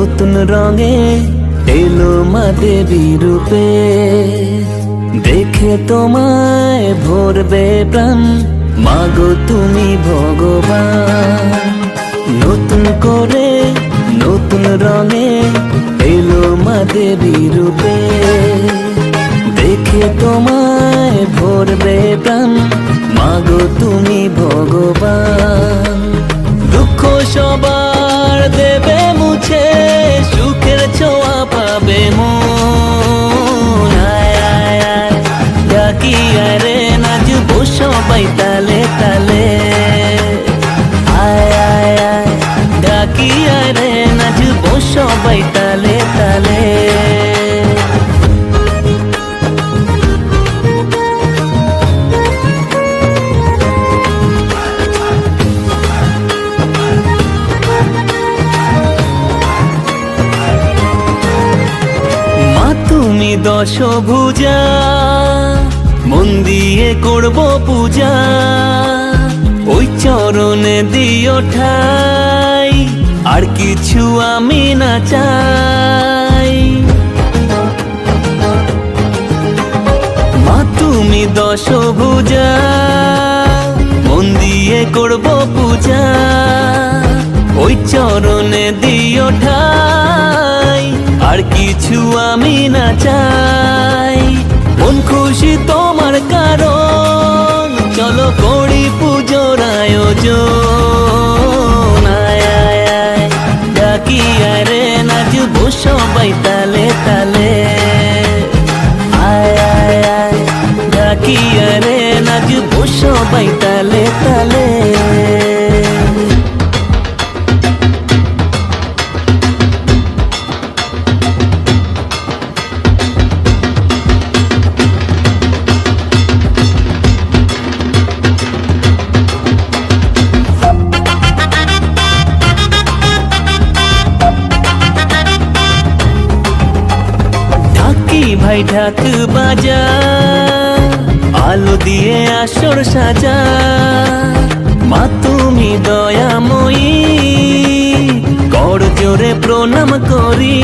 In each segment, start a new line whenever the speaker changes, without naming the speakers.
নতুন রঙে এলো মা দেবী রূপে, দেখে তোমায় ভরবে প্রাণ, মাগো তুমি ভগবান। নতুন করে নতুন রঙে এলো মা দেবী রূপে, দেখে তোমায় ভরবে প্রাণ, মাগো তুমি ভগবান। দুঃখ সবার দেবে মুছে, সুখের ছোঁয়া পাবে মন। আয় আয় আয় ডাকি আয় রে, নাচবো সবাই তালে তালে। আয় আয় আয় ডাকি আয় রে, নাচবো সবাই তালে তালে। তুমি দশভুজা, মন দিয়ে করব পূজা, ওই চরণে দিও ঠাই, আর কিছু আমি না চাই। মা তুমি দশভুজা, মন দিয়ে করব পূজা, ওই চরণে দিও ঠাই, আর কিছু আমি না চাই। মন খুশি তোমার কারণ, চলো করি পুজোর আয়োজন। আয় আয় আয় ডাকি আয় রে, নাচবো সবাই তালে তালে। আয় আয় আয় ডাকি আয় রে, নাচবো সবাই তালে তালে। ভাই ঢাক বাজা, আলো দিয়ে আসর সাজা, মা তুমি দয়াময়ী, কর জোরে প্রণাম করি।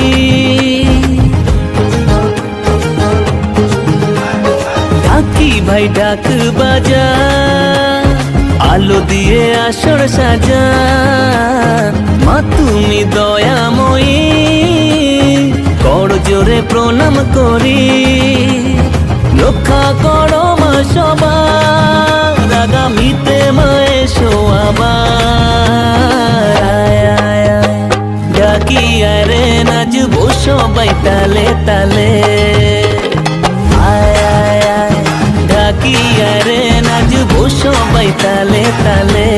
ঢাকি ভাই ঢাক বাজা, আলো দিয়ে আসর সাজা, মা তুমি দয়াময়ী, কর জোরে প্রণাম করি। রক্ষা করো মা সবার, আগামীতে মা এসো আবার। আয় আয় আয় ডাকি আয় রে, নাচবো সবাই তালে তালে। আয় আয় আয় ডাকি আয় রে, নাচবো সবাই তালে তালে।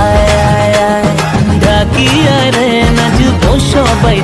আয় আয় আয় ডাকি আয় রে, নাচবো সবাই।